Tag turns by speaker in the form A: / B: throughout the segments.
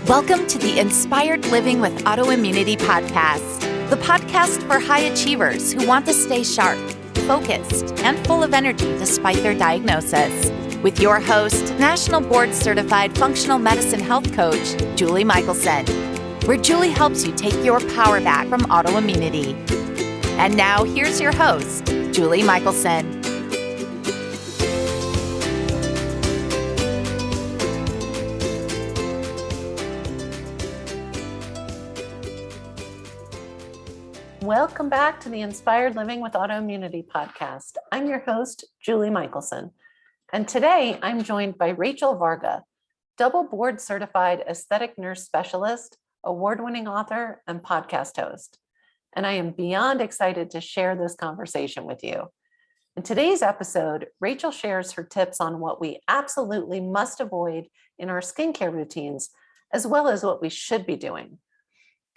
A: Welcome to the Inspired Living with Autoimmunity podcast, the podcast for high achievers who want to stay sharp, focused, and full of energy despite their diagnosis. With your host, National Board Certified Functional Medicine Health Coach, Julie Michelson, where Julie helps you take your power back from autoimmunity. And now here's your host, Julie Michelson.
B: Welcome back to the Inspired Living with Autoimmunity podcast. I'm your host, Julie Michelson. And today I'm joined by Rachel Varga, double board certified aesthetic nurse specialist, award-winning author, and podcast host. And I am beyond excited to share this conversation with you. In today's episode, Rachel shares her tips on what we absolutely must avoid in our skincare routines, as well as what we should be doing.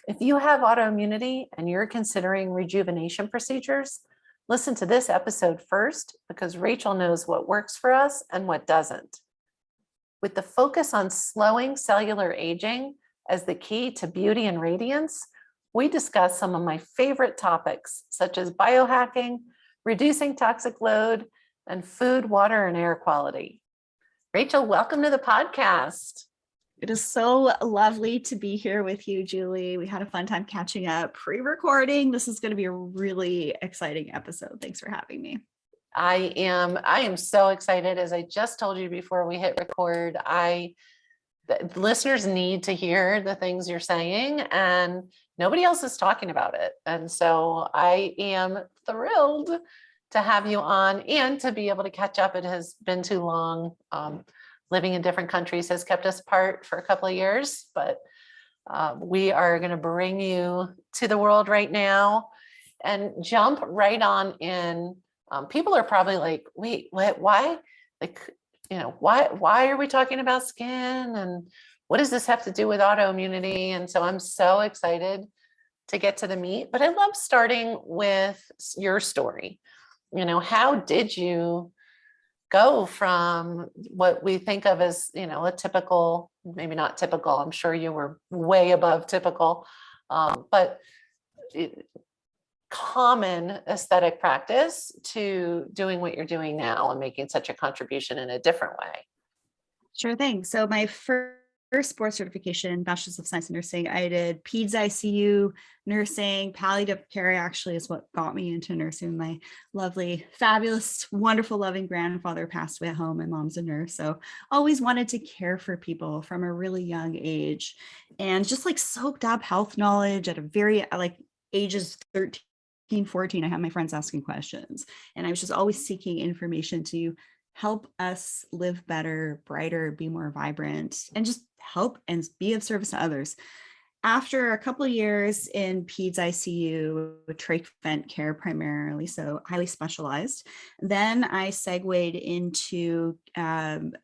B: If you have autoimmunity and you're considering rejuvenation procedures, listen to this episode first because Rachel knows what works for us and what doesn't. With the focus on slowing cellular aging as the key to beauty and radiance, we discuss some of my favorite topics, such as biohacking, reducing toxic load, and food, water, and air quality. Rachel, welcome to the podcast.
C: It is so lovely to be here with you, Julie. We had a fun time catching up pre-recording. This is going to be a really exciting episode. Thanks for having me.
B: I am so excited. As I just told you before we hit record, the listeners need to hear the things you're saying, and nobody else is talking about it. And so I am thrilled to have you on and to be able to catch up. It has been too long. Living in different countries has kept us apart for a couple of years, but we are going to bring you to the world right now and jump right on in. People are probably like, wait, what, why? Like, why are we talking about skin? And what does this have to do with autoimmunity? And so I'm so excited to get to the meat, but I love starting with your story. How did you go from what we think of as, a typical, maybe not typical, I'm sure you were way above typical, but common aesthetic practice to doing what you're doing now and making such a contribution in a different way?
C: Sure thing. So my first board certification, Bachelor's of Science in Nursing, I did Peds ICU nursing. Palliative care actually is what got me into nursing. My lovely, fabulous, wonderful, loving grandfather passed away at home. My mom's a nurse, so always wanted to care for people from a really young age, and just soaked up health knowledge at a very ages 13, 14. I had my friends asking questions, and I was just always seeking information to help us live better, brighter, be more vibrant, and just help and be of service to others. After a couple of years in Peds ICU, trach vent care primarily, so highly specialized, then I segued into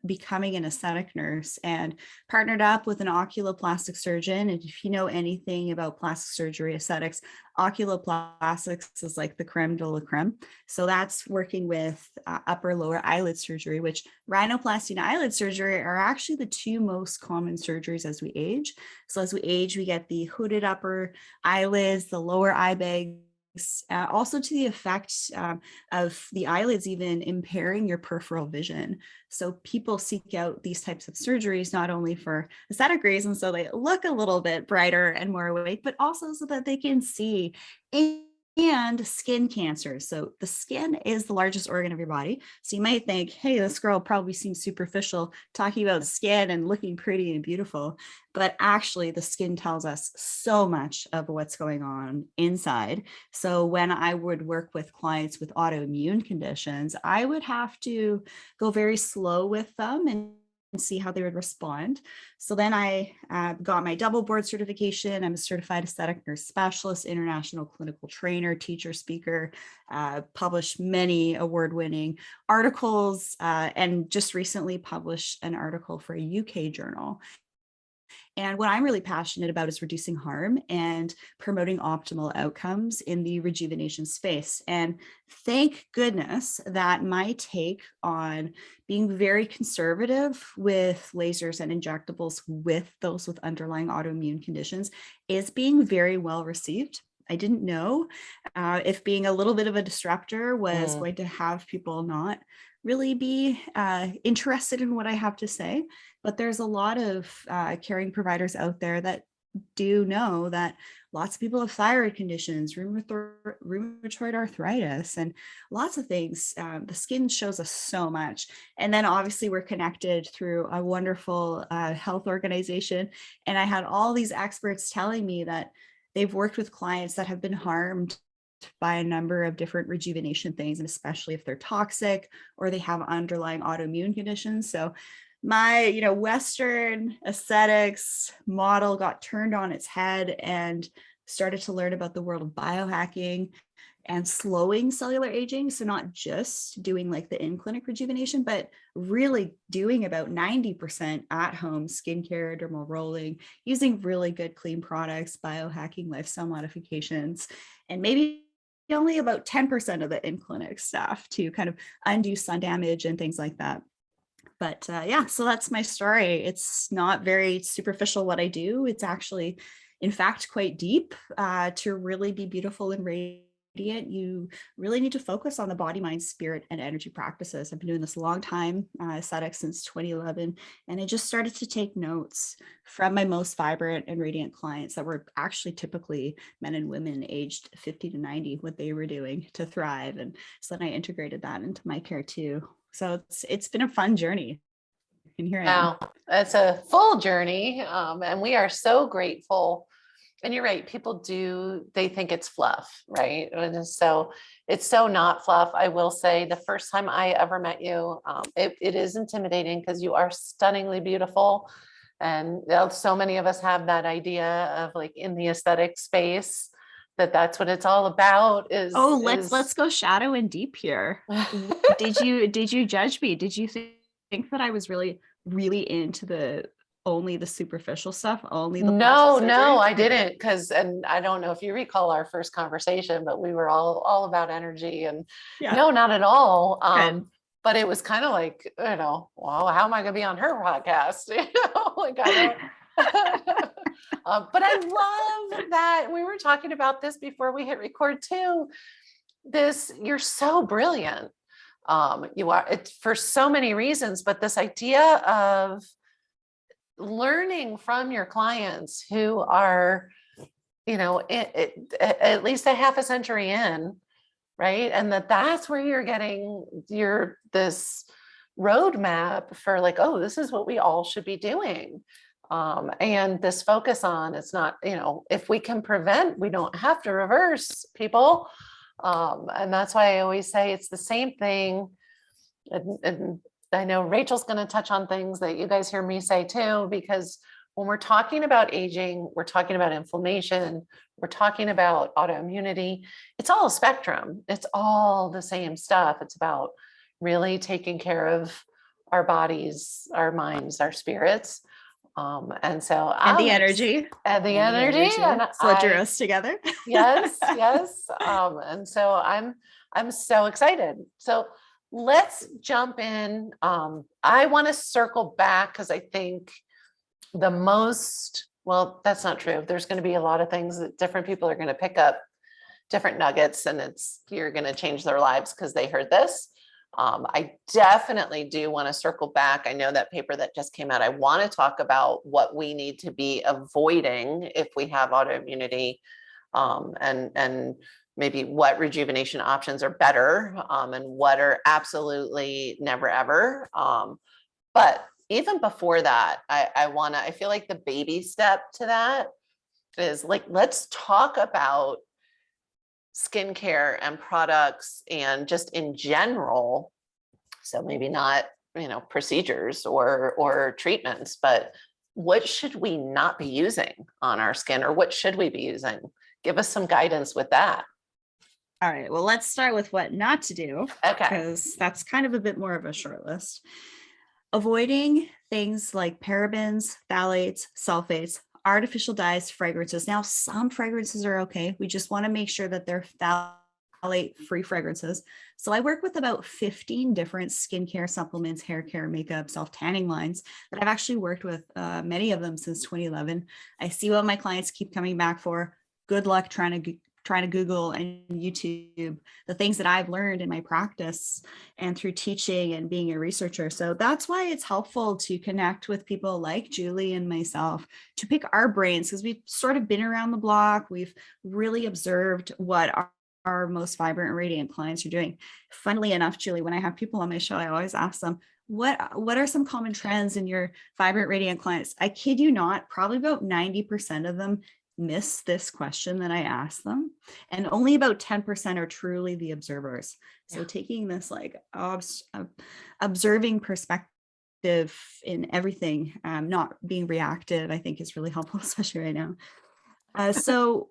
C: becoming an aesthetic nurse and partnered up with an oculoplastic surgeon. And if you know anything about plastic surgery aesthetics, oculoplastics is like the creme de la creme. So that's working with upper lower eyelid surgery, which rhinoplasty and eyelid surgery are actually the two most common surgeries as we age. So as we age, we get the hooded upper eyelids, the lower eye bags, also to the effect of the eyelids even impairing your peripheral vision. So people seek out these types of surgeries not only for aesthetic reasons, so they look a little bit brighter and more awake, but also so that they can see. And skin cancer. So the skin is the largest organ of your body. So you might think, hey, this girl probably seems superficial talking about skin and looking pretty and beautiful. But actually, the skin tells us so much of what's going on inside. So when I would work with clients with autoimmune conditions, I would have to go very slow with them and see how they would respond. So then I got my double board certification. I'm a certified aesthetic nurse specialist, international clinical trainer, teacher, speaker, published many award-winning articles, and just recently published an article for a UK journal. And what I'm really passionate about is reducing harm and promoting optimal outcomes in the rejuvenation space. And thank goodness that my take on being very conservative with lasers and injectables with those with underlying autoimmune conditions is being very well received. I didn't know if being a little bit of a disruptor was going to have people not really be interested in what I have to say. But there's a lot of caring providers out there that do know that lots of people have thyroid conditions, rheumatoid arthritis, and lots of things. The skin shows us so much. And then obviously we're connected through a wonderful health organization. And I had all these experts telling me that they've worked with clients that have been harmed by a number of different rejuvenation things, and especially if they're toxic or they have underlying autoimmune conditions. So my, Western aesthetics model got turned on its head and started to learn about the world of biohacking and slowing cellular aging. So not just doing like the in-clinic rejuvenation, but really doing about 90% at-home skincare, dermal rolling, using really good clean products, biohacking, lifestyle modifications, and maybe only about 10% of the in-clinic stuff to kind of undo sun damage and things like that. But yeah, so that's my story. It's not very superficial what I do. It's actually, in fact, quite deep. To really be beautiful and radiant, you really need to focus on the body, mind, spirit, and energy practices. I've been doing this a long time, aesthetics since 2011, and I just started to take notes from my most vibrant and radiant clients that were actually typically men and women aged 50 to 90, what they were doing to thrive. And so then I integrated that into my care too. So it's been a fun journey. And here I am.
B: Wow, it's a full journey. And we are so grateful. And you're right, people they think it's fluff, right? And so it's so not fluff. I will say the first time I ever met you, it is intimidating because you are stunningly beautiful. And so many of us have that idea of like in the aesthetic space, that's what it's all about
C: let's go shadow and deep here. Did you judge me? Did you think that I was really into only the superficial stuff, only the
B: No, I didn't. And I don't know if you recall our first conversation, but we were all about energy and no, not at all. But it was kind of like, well, how am I going to be on her podcast? Like I don't. But I love that we were talking about this before we hit record too. You're so brilliant. You are, it's for so many reasons, but this idea of learning from your clients who are, at least a half a century in, right? And that's where you're getting this roadmap for like, oh, this is what we all should be doing. And this focus on, it's not, if we can prevent, we don't have to reverse, people. And that's why I always say it's the same thing. And I know Rachel's going to touch on things that you guys hear me say too, because when we're talking about aging, we're talking about inflammation, we're talking about autoimmunity. It's all a spectrum. It's all the same stuff. It's about really taking care of our bodies, our minds, our spirits. And the
C: energy
B: and the energy and
C: sludger us together.
B: Yes. And so I'm so excited. So let's jump in. I want to circle back because I think well, that's not true. There's going to be a lot of things that different people are going to pick up, different nuggets, and you're going to change their lives because they heard this. I definitely do want to circle back. I know that paper that just came out. I want to talk about what we need to be avoiding if we have autoimmunity, and maybe what rejuvenation options are better, and what are absolutely never ever. But even before that, I feel like the baby step to that is like, let's talk about skincare and products and just in general. So maybe not, procedures or treatments, but what should we not be using on our skin, or what should we be using? Give us some guidance with that.
C: All right. Well, let's start with what not to do.
B: Okay.
C: Because that's kind of a bit more of a short list. Avoiding things like parabens, phthalates, sulfates, artificial dyes, fragrances. Now, some fragrances are okay. We just want to make sure that they're phthalate-free fragrances. So I work with about 15 different skincare supplements, hair care, makeup, self-tanning lines that I've actually worked with, many of them since 2011. I see what my clients keep coming back for. Good luck trying to Google and YouTube the things that I've learned in my practice and through teaching and being a researcher. So that's why it's helpful to connect with people like Julie and myself to pick our brains, because we've sort of been around the block. We've really observed what our most vibrant and radiant clients are doing. Funnily enough, Julie, when I have people on my show, I always ask them, what are some common trends in your vibrant, radiant clients? I kid you not, probably about 90% of them miss this question that I ask them, and only about 10% are truly the observers. So taking this like observing perspective in everything, not being reactive, I think is really helpful, especially right now. So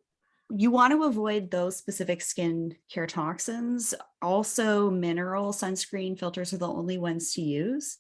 C: you want to avoid those specific skin care toxins. Also, mineral sunscreen filters are the only ones to use.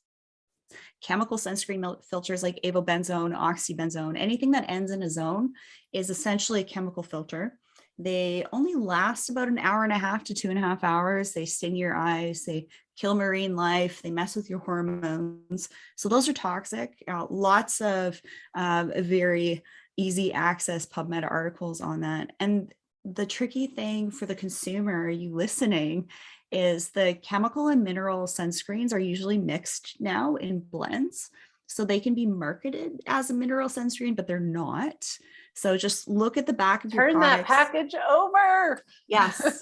C: Chemical sunscreen filters like avobenzone, oxybenzone, anything that ends in a zone is essentially a chemical filter. They only last about an hour and a half to 2.5 hours. They sting your eyes, they kill marine life, they mess with your hormones. So those are toxic. Lots of very easy access PubMed articles on that. And the tricky thing for the consumer, you listening, is the chemical and mineral sunscreens are usually mixed now in blends. So they can be marketed as a mineral sunscreen, but they're not. So just look at the back of your
B: Turn that package over.
C: Yes.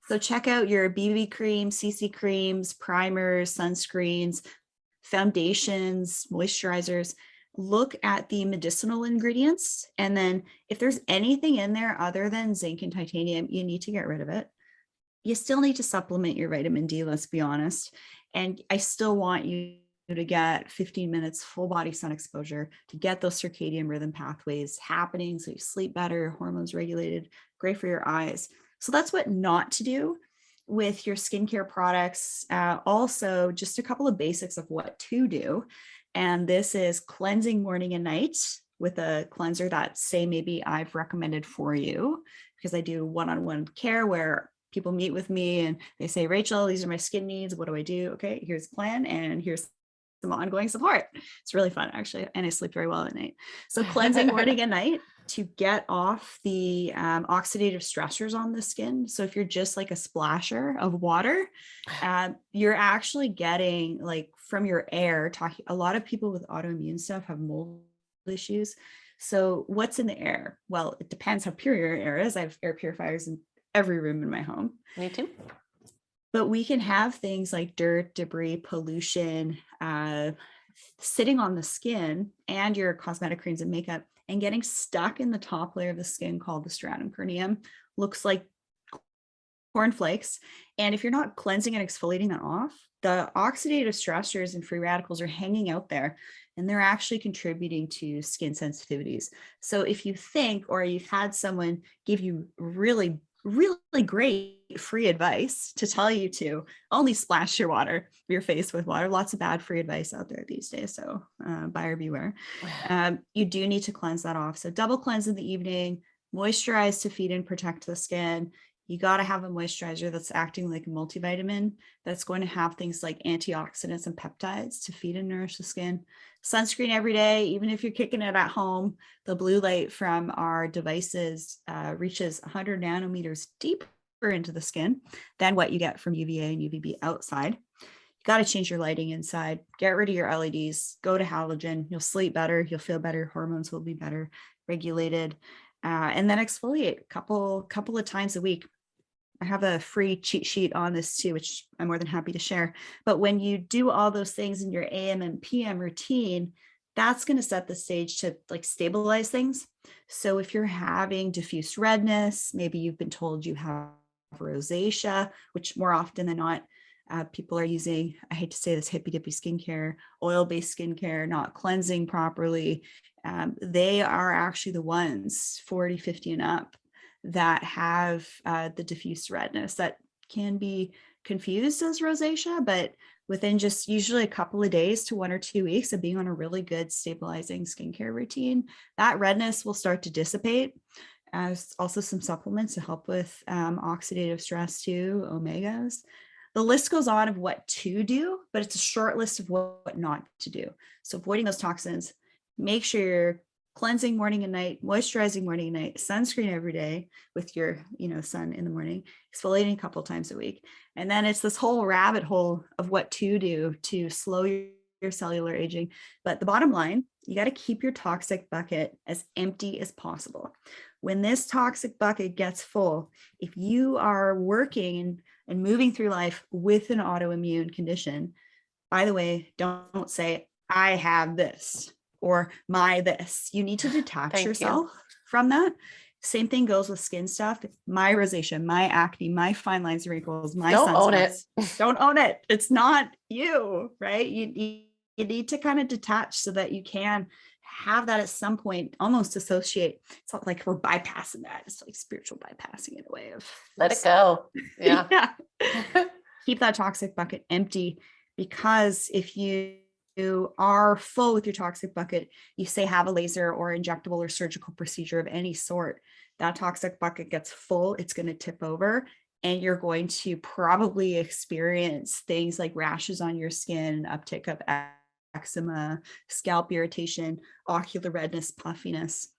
C: So check out your BB cream, CC creams, primers, sunscreens, foundations, moisturizers. Look at the medicinal ingredients. And then if there's anything in there other than zinc and titanium, you need to get rid of it. You still need to supplement your vitamin D, let's be honest. And I still want you to get 15 minutes full body sun exposure to get those circadian rhythm pathways happening so you sleep better, hormones regulated, great for your eyes. So that's what not to do with your skincare products. Also, just a couple of basics of what to do. And this is cleansing morning and night with a cleanser that, say, maybe I've recommended for you, because I do one-on-one care where people meet with me and they say, Rachel, these are my skin needs. What do I do? Okay, here's the plan. And here's some ongoing support. It's really fun, actually. And I sleep very well at night. So cleansing morning and night to get off the oxidative stressors on the skin. So if you're just like a splasher of water, you're actually getting, like, from your air, a lot of people with autoimmune stuff have mold issues. So what's in the air? Well, it depends how pure your air is. I have air purifiers in every room in my home.
B: Me too.
C: But we can have things like dirt, debris, pollution sitting on the skin and your cosmetic creams and makeup and getting stuck in the top layer of the skin called the stratum corneum. Looks like cornflakes. And if you're not cleansing and exfoliating that off, the oxidative stressors and free radicals are hanging out there, and they're actually contributing to skin sensitivities. So if you think, or you've had someone give you really great free advice to tell you to only splash your face with water. Lots of bad free advice out there these days. So buyer beware. You do need to cleanse that off. So double cleanse in the evening, moisturize to feed and protect the skin. You got to have a moisturizer that's acting like a multivitamin, that's going to have things like antioxidants and peptides to feed and nourish the skin. Sunscreen every day, even if you're kicking it at home. The blue light from our devices reaches 100 nanometers deeper into the skin than what you get from UVA and UVB outside. You got to change your lighting inside, get rid of your LEDs, go to halogen. You'll sleep better, you'll feel better, hormones will be better regulated, and then exfoliate a couple of times a week. I have a free cheat sheet on this too, which I'm more than happy to share. But when you do all those things in your AM and PM routine, that's going to set the stage to like stabilize things. So if you're having diffuse redness, maybe you've been told you have rosacea, which more often than not, people are using, I hate to say this, hippy dippy skincare, oil-based skincare, not cleansing properly. They are actually the ones 40, 50 and up that have the diffuse redness that can be confused as rosacea, but within just usually a couple of days to 1 or 2 weeks of being on a really good stabilizing skincare routine, that redness will start to dissipate. As also some supplements to help with oxidative stress too, omegas. The list goes on of what to do, but it's a short list of what not to do. So avoiding those toxins, make sure you're cleansing morning and night, moisturizing morning and night, sunscreen every day with your, sun in the morning, exfoliating a couple times a week. And then it's this whole rabbit hole of what to do to slow your cellular aging. But the bottom line, you got to keep your toxic bucket as empty as possible. When this toxic bucket gets full, if you are working and moving through life with an autoimmune condition, by the way, don't say, I have this or my this. You need to detach yourself from that. Same thing goes with skin stuff. My rosacea, my acne, my fine lines and wrinkles, my sunspots. Don't own it. It's not you, right? You need to kind of detach so that you can have that at some point almost associate. It's not like we're bypassing that. It's like spiritual bypassing in a way of
B: let it go. Yeah.
C: Keep that toxic bucket empty, because if you are full with your toxic bucket, you say have a laser or injectable or surgical procedure of any sort, that toxic bucket gets full, it's going to tip over, and you're going to probably experience things like rashes on your skin, uptick of eczema, scalp irritation, ocular redness, puffiness.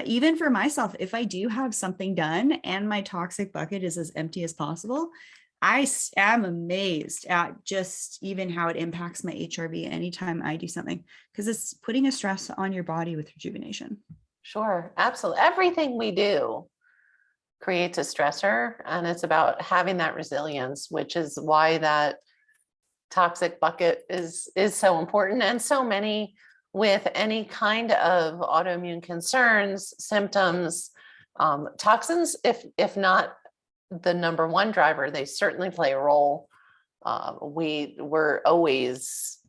C: Even for myself, if I do have something done and my toxic bucket is as empty as possible, I am amazed at just even how it impacts my HRV anytime I do something, because it's putting a stress on your body with rejuvenation.
B: Sure, absolutely. Everything we do creates a stressor, and it's about having that resilience, which is why that toxic bucket is so important. And so many with any kind of autoimmune concerns, symptoms, toxins, if not the number one driver, they certainly play a role. We're always,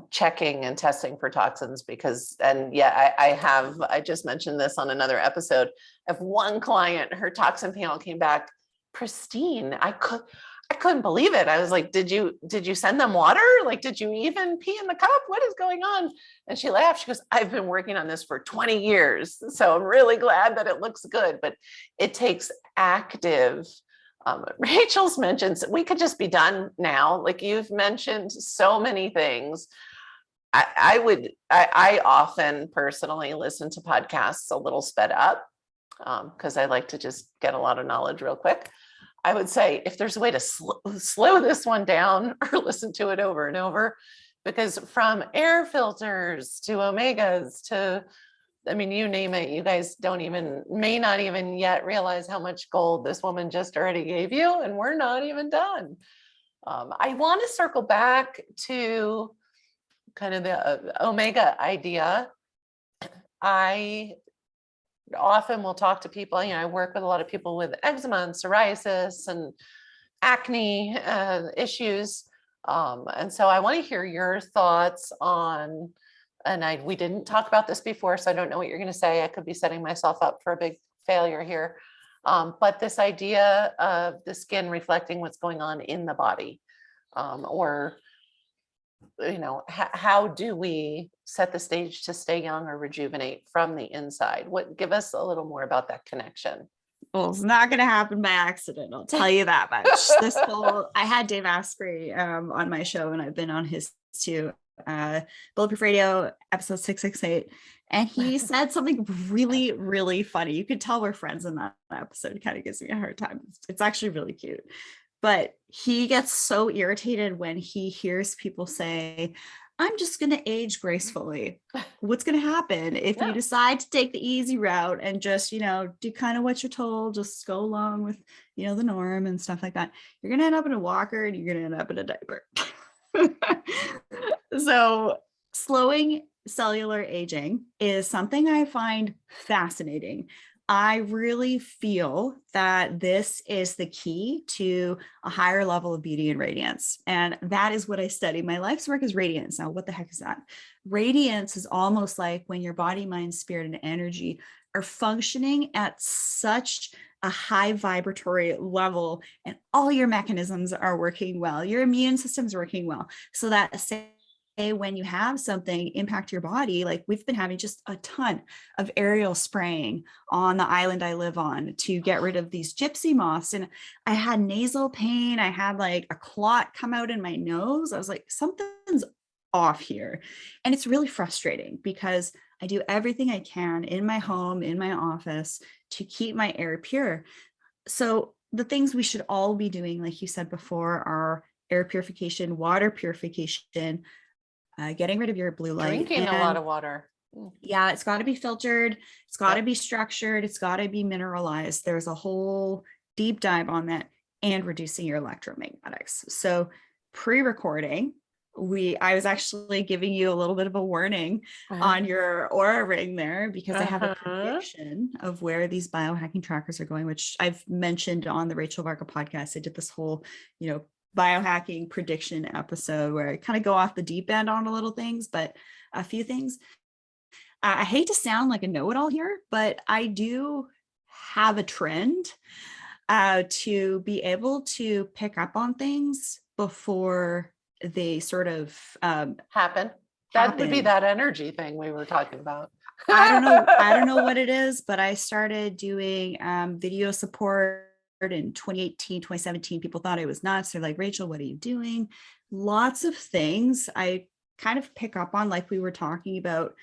B: checking and testing for toxins because, and yeah, I just mentioned this on another episode. I have one client, her toxin panel came back pristine. I couldn't believe it. I was like, did you send them water? Like, did you even pee in the cup? What is going on? And she laughed. She goes, I've been working on this for 20 years. So I'm really glad that it looks good, but it takes active. Rachel's mentioned we could just be done now. Like you've mentioned so many things. I often personally listen to podcasts a little sped up because I like to just get a lot of knowledge real quick. I would say if there's a way to slow this one down or listen to it over and over, because from air filters to omegas to, you name it, you guys may not even yet realize how much gold this woman just already gave you, and we're not even done. I want to circle back to kind of the omega idea. I often will talk to people, I work with a lot of people with eczema and psoriasis and acne issues. And so I want to hear your thoughts on, and we didn't talk about this before, so I don't know what you're going to say. I could be setting myself up for a big failure here. But this idea of the skin reflecting what's going on in the body, or how do we set the stage to stay young or rejuvenate from the inside? Give us a little more about that connection.
C: Well, it's not going to happen by accident. I'll tell you that much. I had Dave Asprey on my show, and I've been on his too. Bulletproof Radio, episode 668. And he said something really, really funny. You could tell we're friends in that episode. It kind of gives me a hard time. It's actually really cute. But he gets so irritated when he hears people say, I'm just going to age gracefully. What's going to happen if you decide to take the easy route and just, do kind of what you're told, just go along with, the norm and stuff like that? You're going to end up in a walker and you're going to end up in a diaper. So slowing cellular aging is something I find fascinating. I really feel that this is the key to a higher level of beauty and radiance. And that is what I study. My life's work is radiance. Now, what the heck is that? Radiance is almost like when your body, mind, spirit, and energy are functioning at such a high vibratory level, and all your mechanisms are working well. Your immune system's working well. So that say when you have something impact your body, like we've been having just a ton of aerial spraying on the island I live on to get rid of these gypsy moths. And I had nasal pain. I had like a clot come out in my nose. I was like, something's off here. And it's really frustrating because I do everything I can in my home, in my office to keep my air pure. So the things we should all be doing, like you said before, are air purification, water purification, getting rid of your blue light.
B: Drinking a lot of water.
C: Yeah, it's got to be filtered. It's got to be structured. It's got to be mineralized. There's a whole deep dive on that, and reducing your electromagnetics. So pre-recording, I was actually giving you a little bit of a warning on your aura ring there, because I have a prediction of where these biohacking trackers are going, which I've mentioned on the Rachel Varga podcast. I did this whole, biohacking prediction episode where I kind of go off the deep end on a little things, but a few things. I hate to sound like a know-it-all here, but I do have a trend to be able to pick up on things before they sort of
B: happen. That would be that energy thing we were talking about.
C: I don't know what it is, but I started doing video support in 2018, 2017. People thought I was nuts. They're like, Rachel, what are you doing? Lots of things I kind of pick up on, like we were talking about,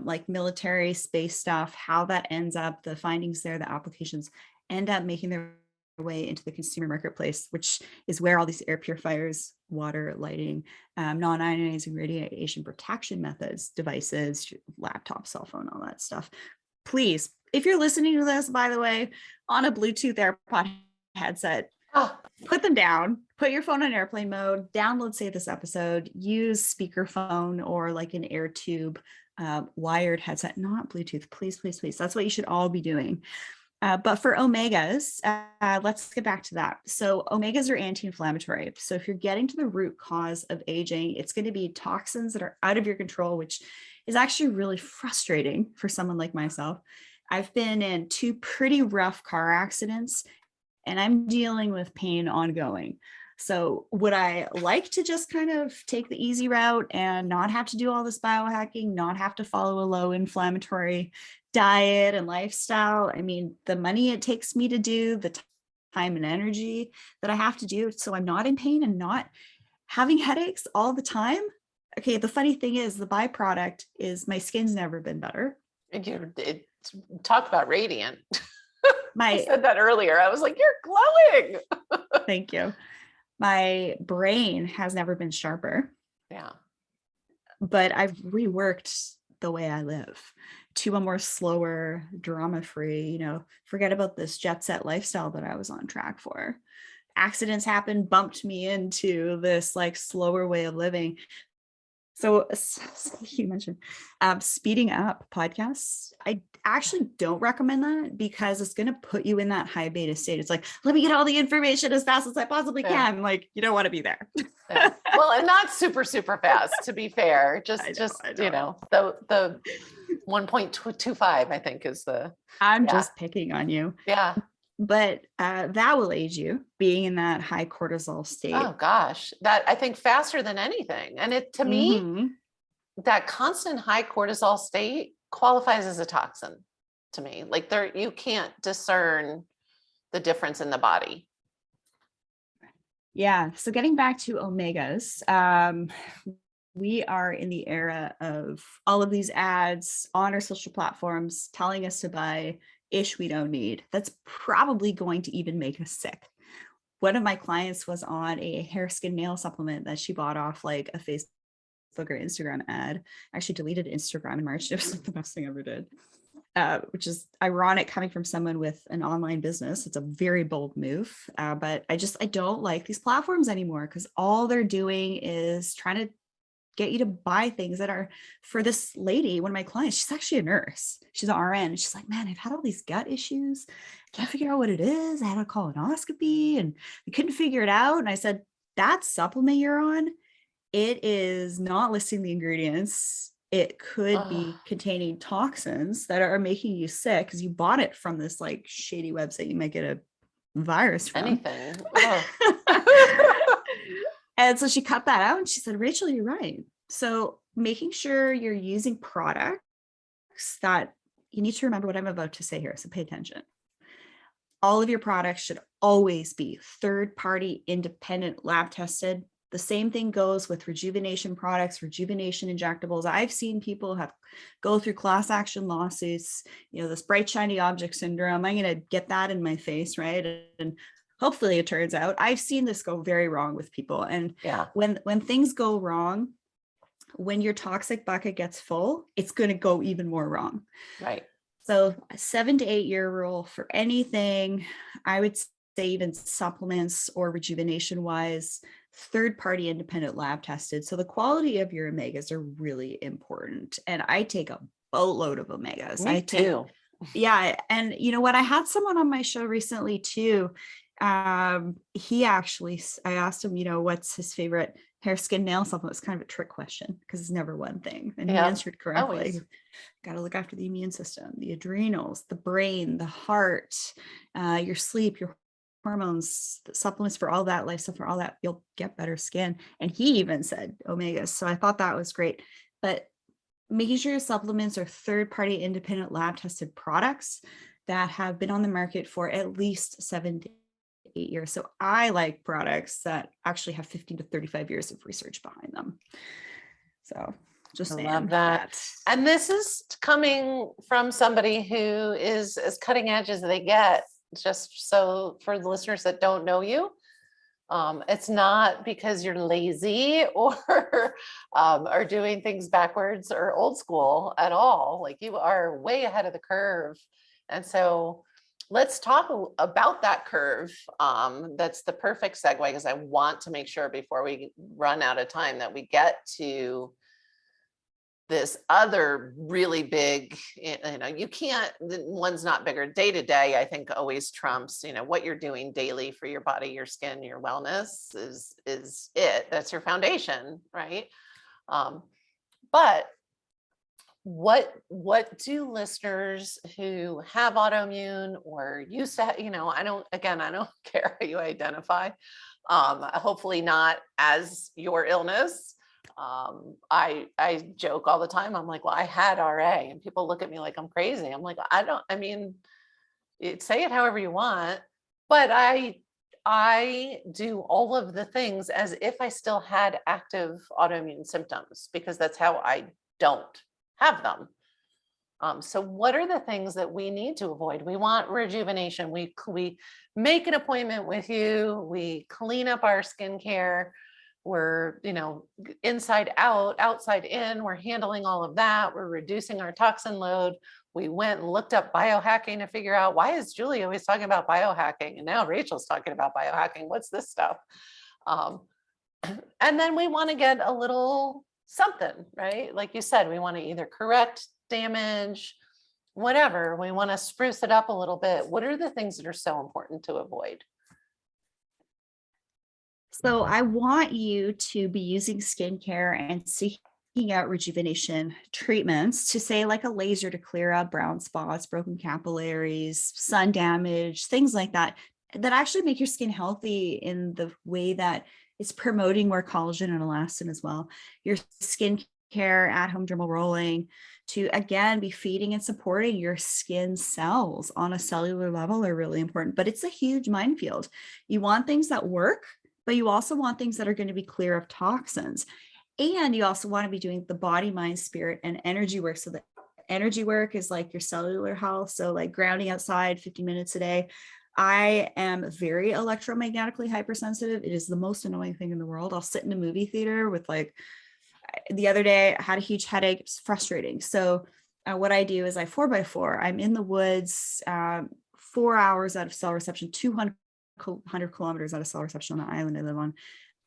C: like military space stuff, how that ends up, the findings there, the applications end up making their way into the consumer marketplace, which is where all these air purifiers, water, lighting, non-ionizing radiation protection methods, devices, laptop, cell phone, all that stuff. Please, if you're listening to this, by the way, on a Bluetooth AirPod headset, put them down, put your phone on airplane mode, download, save this episode, use speakerphone or like an air tube wired headset, not Bluetooth, please, please, please. That's what you should all be doing. But for omegas, let's get back to that. So omegas are anti-inflammatory. So if you're getting to the root cause of aging, it's going to be toxins that are out of your control, which is actually really frustrating for someone like myself. I've been in 2 pretty rough car accidents, and I'm dealing with pain ongoing. So would I like to just kind of take the easy route and not have to do all this biohacking, not have to follow a low inflammatory diet and lifestyle? I mean, the money it takes me to do, the time and energy that I have to do, so I'm not in pain and not having headaches all the time. Okay, the funny thing is the byproduct is my skin's never been better.
B: Talk about radiant.
C: I
B: said that earlier. I was like, you're glowing.
C: Thank you. My brain has never been sharper.
B: Yeah.
C: But I've reworked the way I live to a more slower, drama-free, forget about this jet set lifestyle that I was on track for. Accidents happened, bumped me into this like slower way of living. So you mentioned speeding up podcasts. I actually don't recommend that because it's going to put you in that high beta state. It's like, let me get all the information as fast as I possibly can. Like, you don't want to be there.
B: Yeah. Well, and not super, super fast, to be fair. Just the 1.25, I think is the.
C: I'm just picking on you.
B: Yeah.
C: But that will age you, being in that high cortisol state.
B: Oh gosh, that I think faster than anything. And it, to me, that constant high cortisol state qualifies as a toxin to me. Like you can't discern the difference in the body.
C: Yeah. So getting back to omegas, we are in the era of all of these ads on our social platforms telling us to buy ish we don't need. That's probably going to even make us sick. One of my clients was on a hair, skin, nail supplement that she bought off like a Facebook or Instagram ad. I actually deleted Instagram in March. It was like the best thing I ever did, which is ironic coming from someone with an online business. It's a very bold move, but I don't like these platforms anymore because all they're doing is trying to get you to buy things that are for this lady, one of my clients. She's actually a nurse. She's an RN. And she's like, man, I've had all these gut issues. I can't figure out what it is. I had a colonoscopy and I couldn't figure it out. And I said, that supplement you're on, it is not listing the ingredients it could
B: Oh,
C: be containing toxins that are making you sick because you bought it from this like shady website you might get a virus from.
B: anything. Oh.
C: And so she cut that out and she said, Rachel, you're right. So making sure you're using products that you need to remember what I'm about to say here. So pay attention. All of your products should always be third-party, independent, lab tested. The same thing goes with rejuvenation products, rejuvenation injectables. I've seen people go through class action lawsuits, this bright, shiny object syndrome. I'm going to get that in my face, right? And hopefully it turns out. I've seen this go very wrong with people. And
B: Yeah.
C: when things go wrong, when your toxic bucket gets full, it's going to go even more wrong.
B: Right.
C: So a 7 to 8 year rule for anything, I would say even supplements or rejuvenation wise, third-party independent lab tested. So the quality of your omegas are really important. And I take a boatload of omegas.
B: Me too.
C: Yeah. And you know what? I had someone on my show recently too. I asked him, what's his favorite hair, skin, nail supplement? It's kind of a trick question because it's never one thing. And he answered correctly.
B: Always.
C: Got to look after the immune system, the adrenals, the brain, the heart, your sleep, your hormones, the supplements for all that, lifestyle for all that, you'll get better skin. And he even said omegas. So I thought that was great. But making sure your supplements are third-party independent lab tested products that have been on the market for at least 7 to 8 years. So I like products that actually have 15 to 35 years of research behind them. So just saying.
B: Love that. And this is coming from somebody who is as cutting edge as they get. Just so for the listeners that don't know you, it's not because you're lazy or are doing things backwards or old school at all. Like, you are way ahead of the curve. And so let's talk about that curve. That's the perfect segue, because I want to make sure before we run out of time that we get to this other really big, you can't, one's not bigger. Day to day, I think always trumps, what you're doing daily for your body, your skin, your wellness is it. That's your foundation, right? But what do listeners who have autoimmune or used to, I don't care how you identify. Hopefully not as your illness. I joke all the time. I'm like, well, I had RA, and people look at me like I'm crazy. I'm like, say it however you want, but I do all of the things as if I still had active autoimmune symptoms, because that's how I don't have them. So what are the things that we need to avoid? We want rejuvenation. We make an appointment with you. We clean up our skincare. We're, inside out, outside in, we're handling all of that. We're reducing our toxin load. We went and looked up biohacking to figure out, why is Julie always talking about biohacking? And now Rachel's talking about biohacking. What's this stuff? And then we want to get a little something, right? Like you said, we want to either correct damage, whatever. We want to spruce it up a little bit. What are the things that are so important to avoid?
C: So I want you to be using skincare and seeking out rejuvenation treatments, to say like a laser to clear out brown spots, broken capillaries, sun damage, things like that, that actually make your skin healthy in the way that it's promoting more collagen and elastin as well. Your skincare, at-home dermal rolling, to again be feeding and supporting your skin cells on a cellular level, are really important. But it's a huge minefield. You want things that work, but you also want things that are going to be clear of toxins. And you also want to be doing the body, mind, spirit, and energy work. So the energy work is like your cellular health. So like grounding outside 50 minutes a day. I am very electromagnetically hypersensitive. It is the most annoying thing in the world. I'll sit in a movie theater with the other day I had a huge headache. It's frustrating. So what I do is I 4x4. I'm in the woods, 4 hours out of cell reception, 200 kilometers out of cell reception on the island I live on.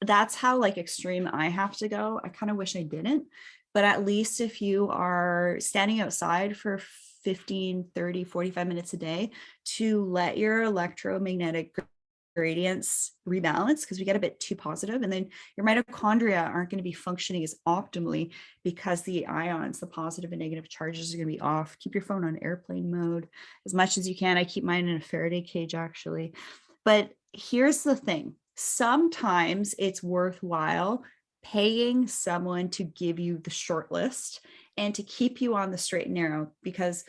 C: That's how extreme I have to go. I kind of wish I didn't, but at least if you are standing outside for 15, 30, 45 minutes a day, to let your electromagnetic Radiance rebalance because we get a bit too positive, and then your mitochondria aren't going to be functioning as optimally because the ions, the positive and negative charges, are going to be off. Keep your phone on airplane mode as much as you can. I keep mine in a Faraday cage actually. But here's the thing. Sometimes it's worthwhile paying someone to give you the short list and to keep you on the straight and narrow, because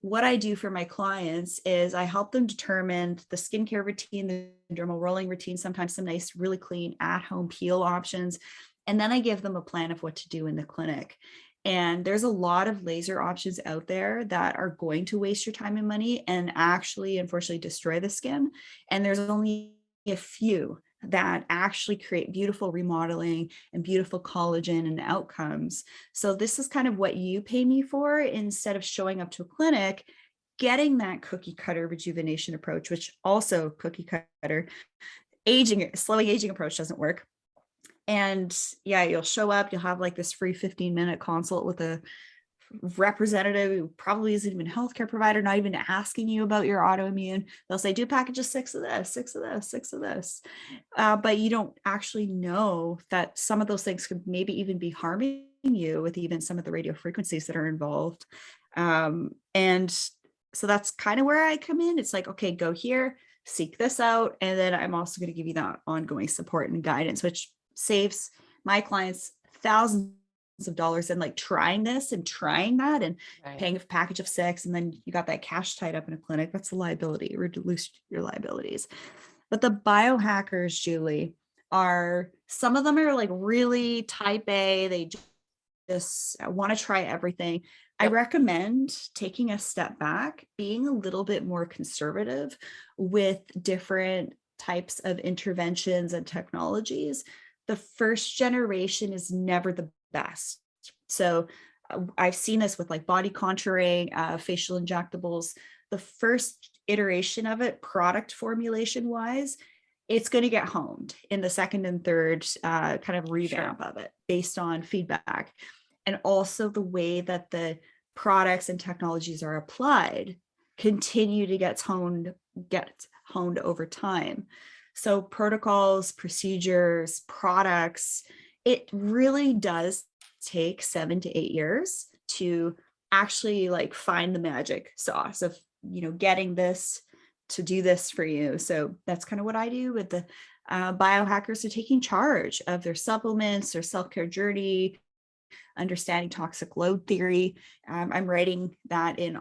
C: what I do for my clients is I help them determine the skincare routine, the dermal rolling routine, sometimes some nice, really clean at-home peel options. And then I give them a plan of what to do in the clinic. And there's a lot of laser options out there that are going to waste your time and money and actually, unfortunately, destroy the skin. And there's only a few that actually create beautiful remodeling and beautiful collagen and outcomes. So this is kind of what you pay me for, instead of showing up to a clinic, getting that cookie cutter rejuvenation approach, which also cookie cutter slowing aging approach doesn't work. And yeah, you'll show up, you'll have like this free 15-minute consult with a representative who probably isn't even a healthcare provider, not even asking you about your autoimmune. They'll say, do a package of 6 of this, 6 of this, 6 of this. But you don't actually know that some of those things could maybe even be harming you with even some of the radio frequencies that are involved. And so that's kind of where I come in. It's like, okay, go here, seek this out. And then I'm also going to give you that ongoing support and guidance, which saves my clients thousands of dollars in like trying this and trying that and paying a package of 6, and then you got that cash tied up in a clinic. That's a liability. Reduce your liabilities. But the biohackers, Julie, are, some of them are like really type A. They just want to try everything. I recommend taking a step back, being a little bit more conservative with different types of interventions and technologies. The first generation is never the best. So I've seen this with like body contouring, facial injectables. The first iteration of it, product formulation wise, it's going to get honed in the second and third kind of revamp of it based on feedback. And also the way that the products and technologies are applied continue to get honed over time. So protocols, procedures, products, it really does take 7 to 8 years to actually like find the magic sauce of, getting this to do this for you. So that's kind of what I do with the biohackers, are taking charge of their supplements, their self-care journey, understanding toxic load theory. I'm writing about that in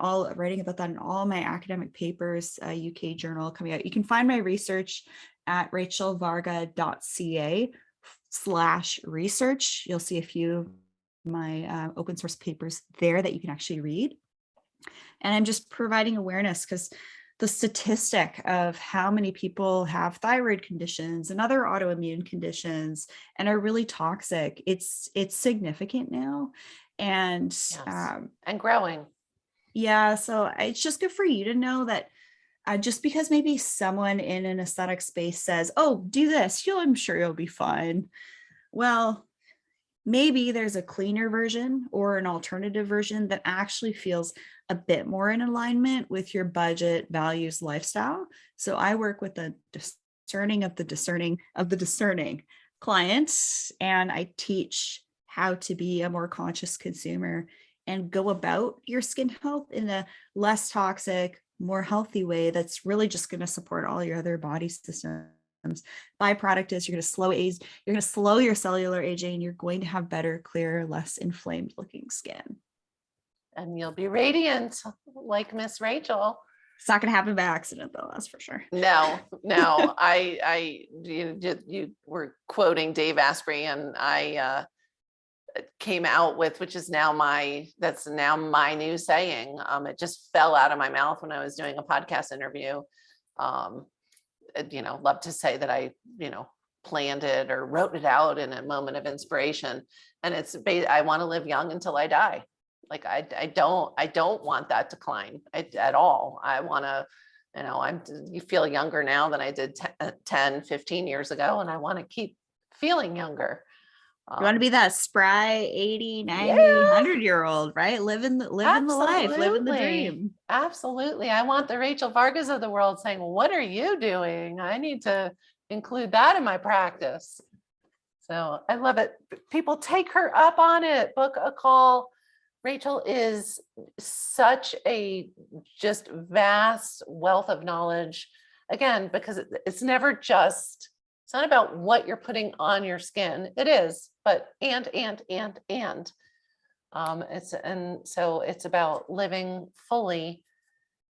C: all my academic papers, UK journal coming out. You can find my research at rachelvarga.ca/research. You'll see a few of my open source papers there that you can actually read. And I'm just providing awareness because the statistic of how many people have thyroid conditions and other autoimmune conditions and are really toxic, it's significant now. And
B: and growing.
C: Yeah. So it's just good for you to know that just because maybe someone in an aesthetic space says, oh, do this, I'm sure you'll be fine. Well, maybe there's a cleaner version or an alternative version that actually feels a bit more in alignment with your budget, values, lifestyle. So I work with the discerning of the discerning clients, and I teach how to be a more conscious consumer and go about your skin health in a less toxic, more healthy way that's really just going to support all your other body systems. Byproduct is you're going to slow your cellular aging, and you're going to have better, clearer, less inflamed looking skin.
B: And you'll be radiant like Miss Rachel.
C: It's not going to happen by accident though, that's for sure.
B: No. You were quoting Dave Asprey, and I came out with, which is now that's now my new saying. It just fell out of my mouth when I was doing a podcast interview. Love to say that I, planned it or wrote it out in a moment of inspiration. And I want to live young until I die. Like I don't want that decline at all. I want to, you feel younger now than I did 10, 15 years ago. And I want to keep feeling younger.
C: You want to be that spry 80, 90,
B: Yeah.
C: 100-year-old, right? Living the life, living the dream.
B: Absolutely. I want the Rachel Vargas of the world saying, what are you doing? I need to include that in my practice. So I love it. People, take her up on it. Book a call. Rachel is such a just vast wealth of knowledge. Again, because it's never just, it's not about what you're putting on your skin. It is, but so it's about living fully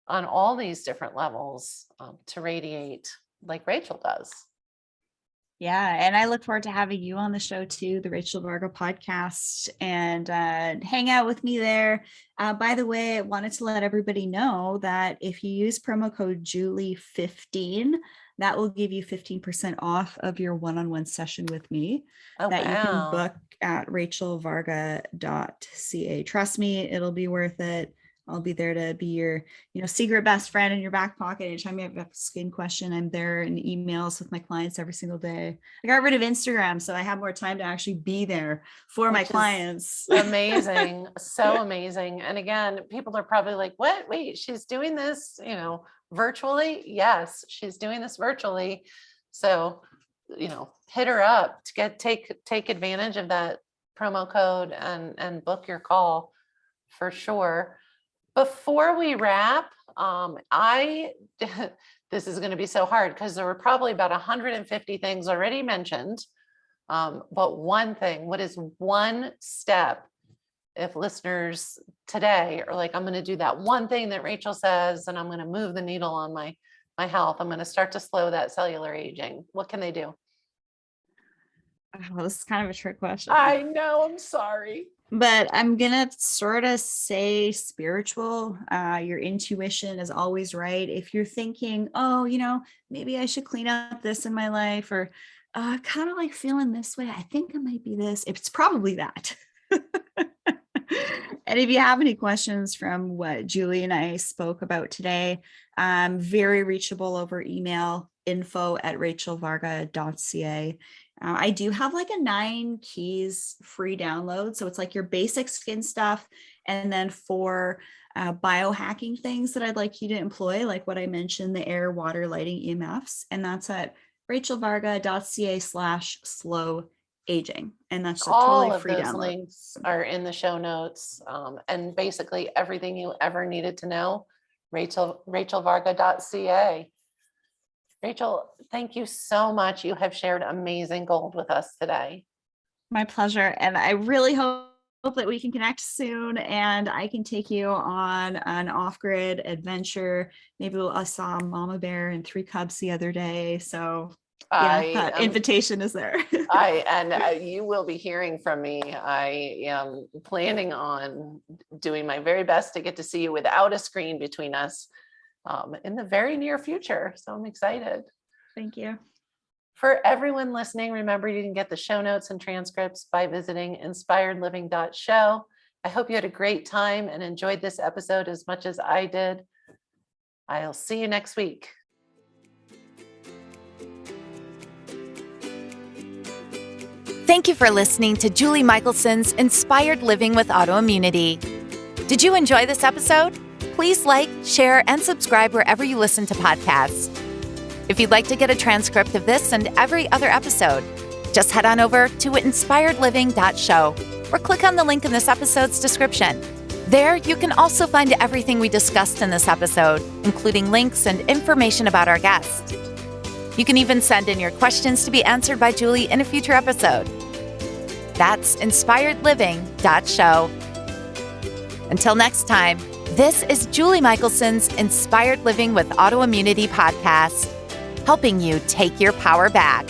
B: on all these different levels to radiate like Rachel does.
C: Yeah. And I look forward to having you on the show too, the Rachel Varga podcast, and hang out with me there. By the way, I wanted to let everybody know that if you use promo code Julie15, that will give you 15% off of your one-on-one session with me you can book at rachelvarga.ca. Trust me, it'll be worth it. I'll be there to be your, secret best friend in your back pocket. Anytime you have a skin question, I'm there in emails with my clients every single day. I got rid of Instagram, so I have more time to actually be there for my clients.
B: Amazing. So amazing. And again, people are probably like, what? Wait, she's doing this, virtually? Yes, she's doing this virtually. So, hit her up to take advantage of that promo code and book your call for sure. Before we wrap, this is going to be so hard because there were probably about 150 things already mentioned. But one thing, what is one step if listeners today are like, I'm going to do that one thing that Rachel says, and I'm going to move the needle on my health. I'm going to start to slow that cellular aging. What can they do?
C: Oh, this is kind of a trick question.
B: I know, I'm sorry.
C: But I'm going to sort of say spiritual. Your intuition is always right. If you're thinking, maybe I should clean up this in my life, or kind of like feeling this way, I think it might be this. It's probably that. And if you have any questions from what Julie and I spoke about today, I'm very reachable over email, info@rachelvarga.ca. I do have like a 9 keys free download. So it's like your basic skin stuff. And then for biohacking things that I'd like you to employ, like what I mentioned, the air, water, lighting, EMFs. And that's at rachelvarga.ca/slow aging. And that's
B: all
C: totally
B: of
C: free
B: those
C: download.
B: Links are in the show notes. And basically everything you ever needed to know, rachelvarga.ca. Rachel, thank you so much. You have shared amazing gold with us today.
C: My pleasure. And I really hope that we can connect soon and I can take you on an off-grid adventure. Maybe I saw Mama Bear and 3 cubs the other day. So that invitation is there.
B: You will be hearing from me. I am planning on doing my very best to get to see you without a screen between us in the very near future. So I'm excited.
C: Thank you.
B: For everyone listening, remember you can get the show notes and transcripts by visiting inspiredliving.show. I hope you had a great time and enjoyed this episode as much as I did. I'll see you next week.
A: Thank you for listening to Julie Michelson's Inspired Living with Autoimmunity. Did you enjoy this episode? Please like, share, and subscribe wherever you listen to podcasts. If you'd like to get a transcript of this and every other episode, just head on over to inspiredliving.show or click on the link in this episode's description. There, you can also find everything we discussed in this episode, including links and information about our guest. You can even send in your questions to be answered by Julie in a future episode. That's inspiredliving.show. Until next time, this is Julie Michelson's Inspired Living with Autoimmunity podcast, helping you take your power back.